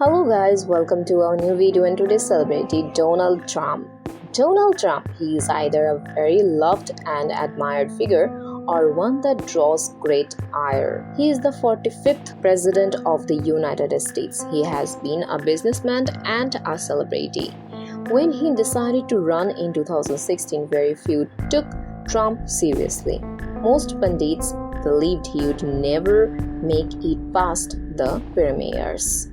Hello guys, welcome to our new video, and today's celebrity Donald Trump. Donald Trump, he is either a very loved and admired figure or one that draws great ire. He is the 45th president of the United States. He has been a businessman and a celebrity. When he decided to run in 2016, very few took Trump seriously. Most pundits believed he would never make it past the primaries.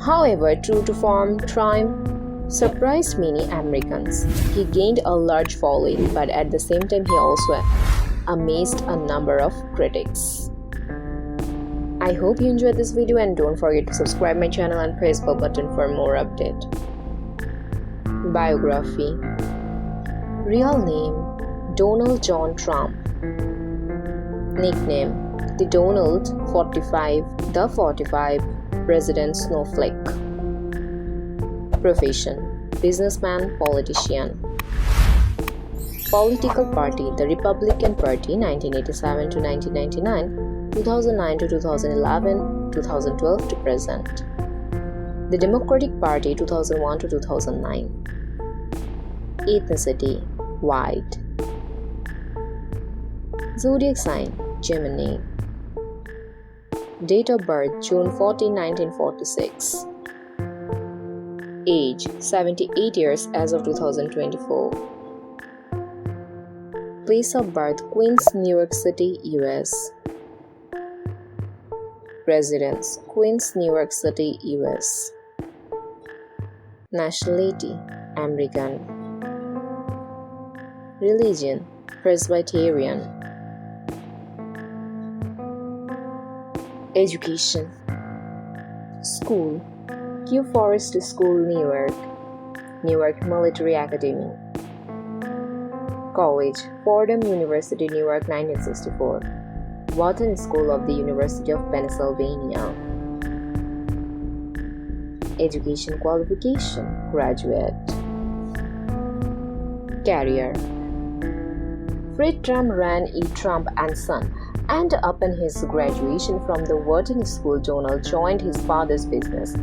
However, true to form, Trump surprised many Americans. He gained a large following, but at the same time he also amazed a number of critics. I hope you enjoyed this video, and don't forget to subscribe my channel and press the bell button for more update. Biography. Real name Donald John Trump. Nickname The Donald 45, The 45, President Snowflake. Profession Businessman, Politician. Political party The Republican Party 1987 to 1999, 2009 to 2011, 2012 to present. The Democratic Party 2001 to 2009. Ethnicity White. Zodiac sign Gemini. Date of birth June 14, 1946. Age 78 years as of 2024. Place of birth Queens, New York City, US. Residence Queens, New York City, US. Nationality American. Religion Presbyterian. Education. School Kew Forest School, New York Military Academy. College Fordham University, New York 1964. Wharton School of the University of Pennsylvania. Education qualification Graduate. Career. Fred Trump ran E. Trump and Son, and upon his graduation from the Wharton School, Donald joined his father's business.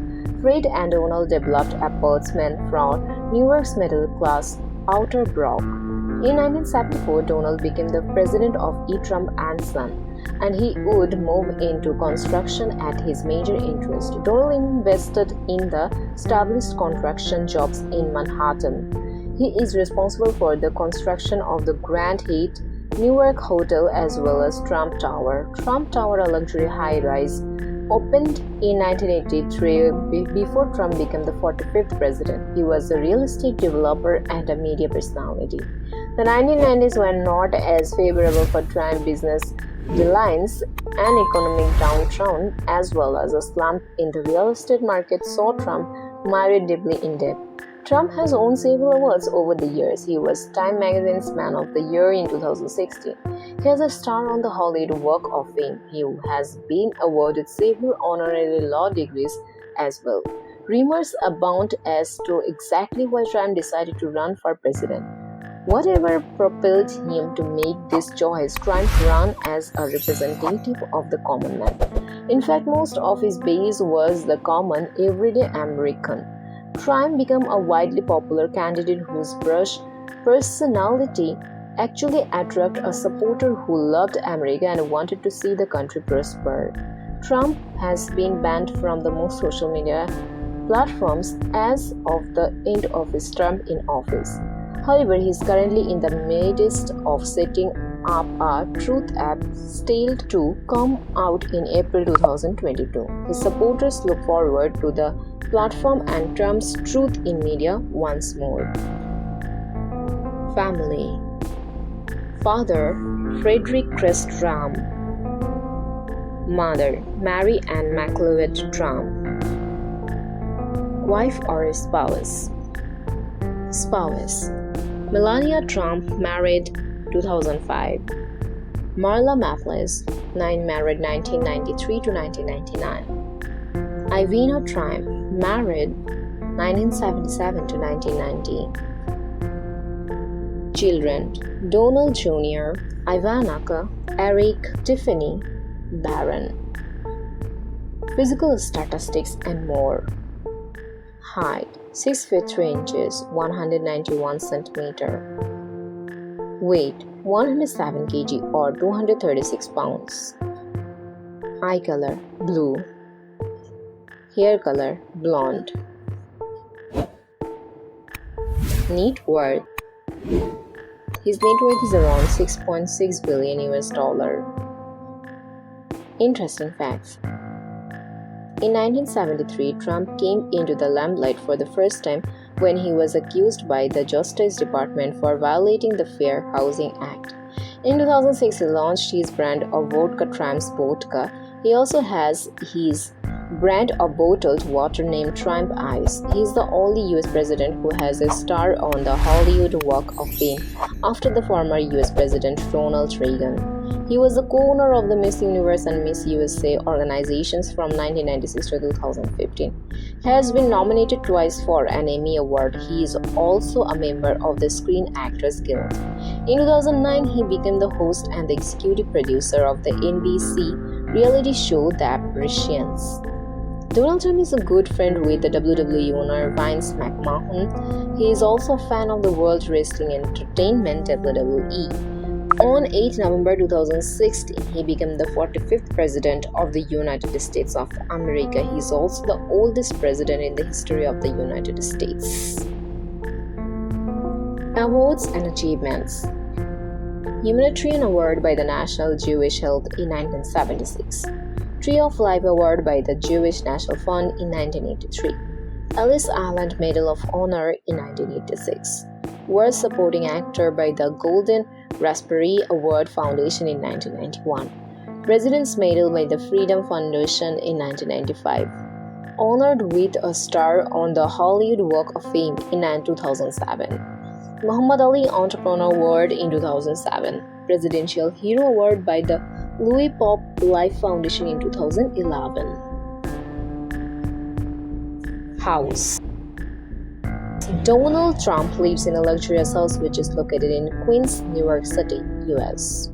Fred and Donald developed apartments from New York's middle-class outer block. In 1974, Donald became the president of E. Trump and Son, and he would move into construction at his major interest. Donald invested in the established construction jobs in Manhattan. He is responsible for the construction of the Grand Hyatt New York Hotel as well as Trump Tower. Trump Tower, a luxury high-rise, opened in 1983 before Trump became the 45th president. He was a real estate developer and a media personality. The 1990s were not as favorable for Trump. Business declines, an economic downturn, as well as a slump in the real estate market saw Trump mired deeply in debt. Trump has won several awards over the years. He was Time Magazine's Man of the Year in 2016. He has a star on the Hollywood Walk of Fame. He has been awarded several honorary law degrees as well. Rumors abound as to exactly why Trump decided to run for president. Whatever propelled him to make this choice, Trump ran as a representative of the common man. In fact, most of his base was the common, everyday American. Trump became a widely popular candidate whose personality actually attracted a supporter who loved America and wanted to see the country prosper. Trump has been banned from the most social media platforms as of the end of his term in office. However, he is currently in the midst of setting up a truth app styled to come out in April 2022. His supporters look forward to the platform and Trump's truth in media once more. Family. Father Frederick Crest Trump. Mother Mary Ann McLeod Trump. Wife or spouse. Spouse Melania Trump, married 2005. Marla Maples, married 1993 to 1999. Ivana Trump, married 1977 to 1990. Children Donald Jr., Ivanka, Eric, Tiffany, Barron. Physical statistics and more. Height 6 feet 3 inches 191 centimeter. Weight 107 kg or 236 pounds. Eye color blue. Hair color blonde. Net worth. His net worth is around 6.6 billion US dollar. Interesting facts. In 1973, Trump came into the limelight for the first time when he was accused by the Justice Department for violating the Fair Housing Act. In 2006, he launched his brand of vodka Triumph's Vodka. He also has his brand of bottled water named Triumph Ice. He is the only US president who has a star on the Hollywood Walk of Fame after the former US President Ronald Reagan. He was the co-owner of the Miss Universe and Miss USA organizations from 1996 to 2015. He has been nominated twice for an Emmy Award. He is also a member of the Screen Actors Guild. In 2009, he became the host and the executive producer of the NBC reality show The Apprentice. Donald Trump is a good friend with the WWE owner Vince McMahon. He is also a fan of the World Wrestling Entertainment WWE. On 8 November 2016, he became the 45th President of the United States of America. He is also the oldest president in the history of the United States. Awards and achievements. Humanitarian Award by the National Jewish Health in 1976. Tree of Life Award by the Jewish National Fund in 1983. Ellis Island Medal of Honor in 1986. Worst Supporting Actor by the Golden Raspberry Award Foundation in 1991. President's Medal by the Freedom Foundation in 1995. Honored with a star on the Hollywood Walk of Fame in 2007. Muhammad Ali Entrepreneur Award in 2007. Presidential Hero Award by the Louis Pop Life Foundation in 2011. House. Donald Trump lives in a luxurious house which is located in Queens, New York City, US.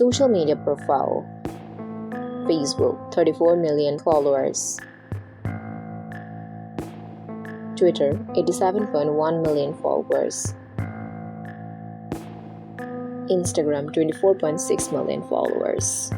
Social media profile. Facebook 34 million followers. Twitter 87.1 million followers. Instagram 24.6 million followers.